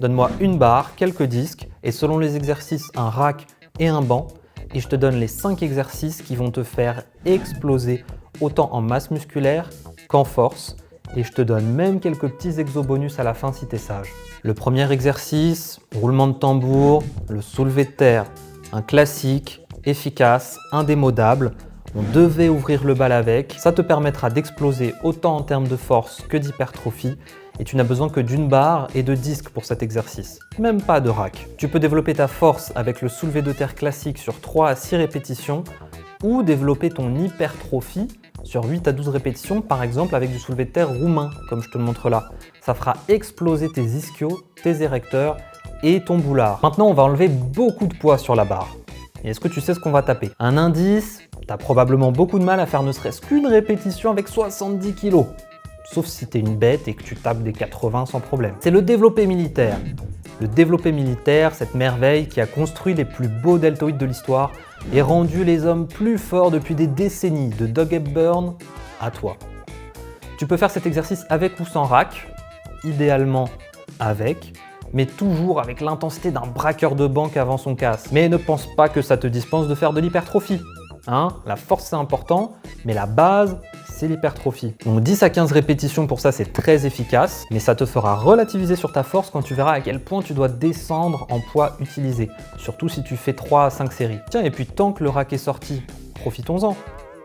Donne-moi une barre, quelques disques et selon les exercices, un rack et un banc. Et je te donne les 5 exercices qui vont te faire exploser autant en masse musculaire qu'en force. Et je te donne même quelques petits exos bonus à la fin si tu es sage. Le premier exercice, roulement de tambour, le soulevé de terre. Un classique, efficace, indémodable. On devait ouvrir le bal avec. Ça te permettra d'exploser autant en termes de force que d'hypertrophie. Et tu n'as besoin que d'une barre et de disques pour cet exercice. Même pas de rack. Tu peux développer ta force avec le soulevé de terre classique sur 3 à 6 répétitions ou développer ton hypertrophie sur 8 à 12 répétitions, par exemple avec du soulevé de terre roumain, comme je te le montre là. Ça fera exploser tes ischios, tes érecteurs et ton boulard. Maintenant, on va enlever beaucoup de poids sur la barre. Et est-ce que tu sais ce qu'on va taper? Un indice, tu as probablement beaucoup de mal à faire ne serait-ce qu'une répétition avec 70 kg. Sauf si tu es une bête et que tu tapes des 80 sans problème. C'est le développé militaire. Le développé militaire, cette merveille qui a construit les plus beaux deltoïdes de l'histoire et rendu les hommes plus forts depuis des décennies, de Doug Hepburn à toi. Tu peux faire cet exercice avec ou sans rack, idéalement avec, mais toujours avec l'intensité d'un braqueur de banque avant son casse. Mais ne pense pas que ça te dispense de faire de l'hypertrophie. La force c'est important, mais la base c'est l'hypertrophie. Donc 10 à 15 répétitions pour ça c'est très efficace, mais ça te fera relativiser sur ta force quand tu verras à quel point tu dois descendre en poids utilisé, surtout si tu fais 3 à 5 séries. Tiens, et puis tant que le rack est sorti, profitons-en.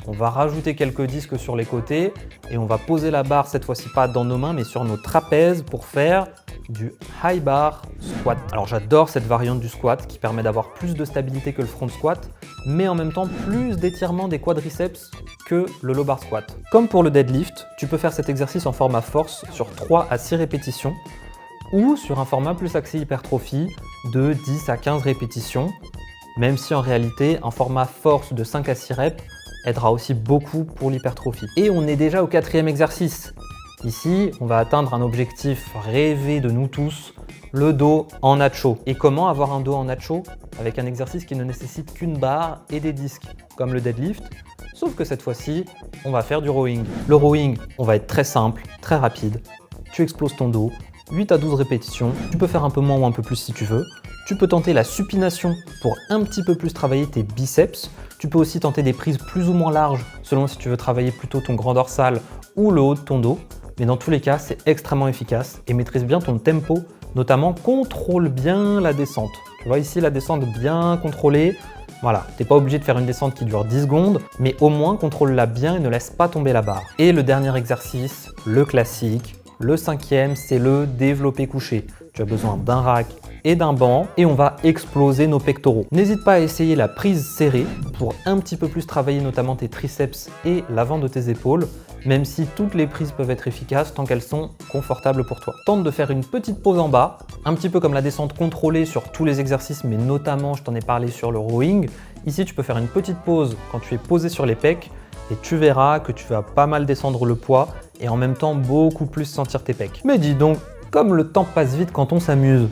On va rajouter quelques disques sur les côtés et on va poser la barre cette fois-ci pas dans nos mains mais sur nos trapèzes pour faire du high bar squat. Alors j'adore cette variante du squat qui permet d'avoir plus de stabilité que le front squat mais en même temps plus d'étirement des quadriceps que le low bar squat. Comme pour le deadlift, tu peux faire cet exercice en format force sur 3 à 6 répétitions ou sur un format plus axé hypertrophie de 10 à 15 répétitions, même si en réalité un format force de 5 à 6 reps aidera aussi beaucoup pour l'hypertrophie. Et on est déjà au 4e exercice. Ici, on va atteindre un objectif rêvé de nous tous, le dos en nacho. Et comment avoir un dos en nacho? Avec un exercice qui ne nécessite qu'une barre et des disques, comme le deadlift, sauf que cette fois-ci, on va faire du rowing. Le rowing, on va être très simple, très rapide. Tu exploses ton dos, 8 à 12 répétitions. Tu peux faire un peu moins ou un peu plus si tu veux. Tu peux tenter la supination pour un petit peu plus travailler tes biceps. Tu peux aussi tenter des prises plus ou moins larges selon si tu veux travailler plutôt ton grand dorsal ou le haut de ton dos. Mais dans tous les cas, c'est extrêmement efficace et maîtrise bien ton tempo, notamment contrôle bien la descente. Tu vois ici la descente bien contrôlée. Voilà, tu n'es pas obligé de faire une descente qui dure 10 secondes, mais au moins contrôle-la bien et ne laisse pas tomber la barre. Et le dernier exercice, le classique, le 5e, c'est le développé couché. Tu as besoin d'un rack et d'un banc et on va exploser nos pectoraux. N'hésite pas à essayer la prise serrée pour un petit peu plus travailler notamment tes triceps et l'avant de tes épaules, même si toutes les prises peuvent être efficaces tant qu'elles sont confortables pour toi. Tente de faire une petite pause en bas, un petit peu comme la descente contrôlée sur tous les exercices, mais notamment je t'en ai parlé sur le rowing. Ici tu peux faire une petite pause quand tu es posé sur les pecs et tu verras que tu vas pas mal descendre le poids et en même temps beaucoup plus sentir tes pecs. Mais dis donc, comme le temps passe vite quand on s'amuse.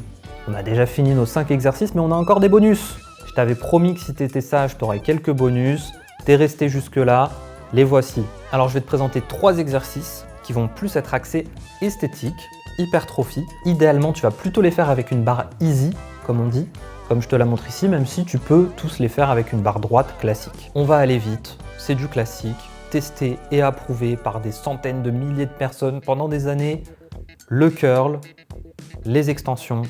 On a déjà fini nos 5 exercices mais on a encore des bonus. Je t'avais promis que si tu étais sage, tu aurais quelques bonus. T'es resté jusque là, les voici. Alors je vais te présenter 3 exercices qui vont plus être axés esthétique, hypertrophie. Idéalement, tu vas plutôt les faire avec une barre easy, comme on dit, comme je te la montre ici, même si tu peux tous les faire avec une barre droite classique. On va aller vite, c'est du classique, testé et approuvé par des centaines de milliers de personnes pendant des années. Le curl, les extensions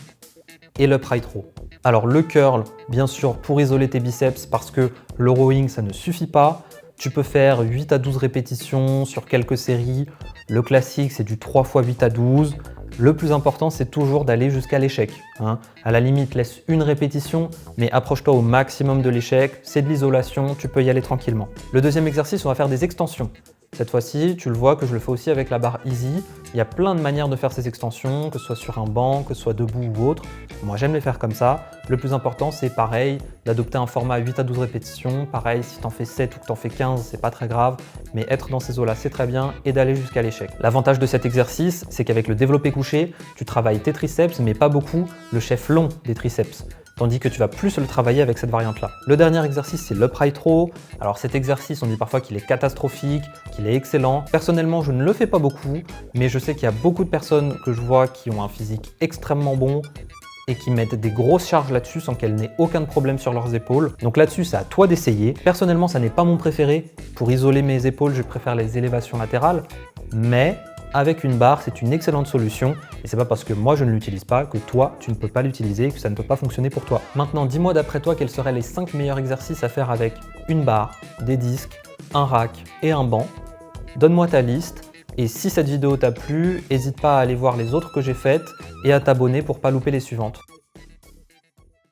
et l'upright row. Alors le curl, bien sûr, pour isoler tes biceps parce que le rowing, ça ne suffit pas. Tu peux faire 8 à 12 répétitions sur quelques séries. Le classique, c'est du 3 x 8 à 12. Le plus important, c'est toujours d'aller jusqu'à l'échec. À la limite, laisse une répétition, mais approche-toi au maximum de l'échec. C'est de l'isolation, tu peux y aller tranquillement. Le deuxième exercice, on va faire des extensions. Cette fois-ci, tu le vois que je le fais aussi avec la barre Easy. Il y a plein de manières de faire ces extensions, que ce soit sur un banc, que ce soit debout ou autre. Moi, j'aime les faire comme ça. Le plus important, c'est pareil, d'adopter un format 8 à 12 répétitions. Pareil, si tu en fais 7 ou que tu en fais 15, c'est pas très grave. Mais être dans ces eaux-là, c'est très bien et d'aller jusqu'à l'échec. L'avantage de cet exercice, c'est qu'avec le développé couché, tu travailles tes triceps, mais pas beaucoup le chef long des triceps. tandis que tu vas plus le travailler avec cette variante-là. Le dernier exercice, c'est l'upright row. Alors cet exercice, on dit parfois qu'il est catastrophique, qu'il est excellent. Personnellement, je ne le fais pas beaucoup, mais je sais qu'il y a beaucoup de personnes que je vois qui ont un physique extrêmement bon et qui mettent des grosses charges là-dessus sans qu'elles n'aient aucun problème sur leurs épaules. Donc là-dessus, c'est à toi d'essayer. Personnellement, ça n'est pas mon préféré. Pour isoler mes épaules, je préfère les élévations latérales, mais avec une barre, c'est une excellente solution et c'est pas parce que moi je ne l'utilise pas que toi tu ne peux pas l'utiliser et que ça ne peut pas fonctionner pour toi. Maintenant, dis-moi d'après toi quels seraient les 5 meilleurs exercices à faire avec une barre, des disques, un rack et un banc. Donne-moi ta liste et si cette vidéo t'a plu, n'hésite pas à aller voir les autres que j'ai faites et à t'abonner pour pas louper les suivantes.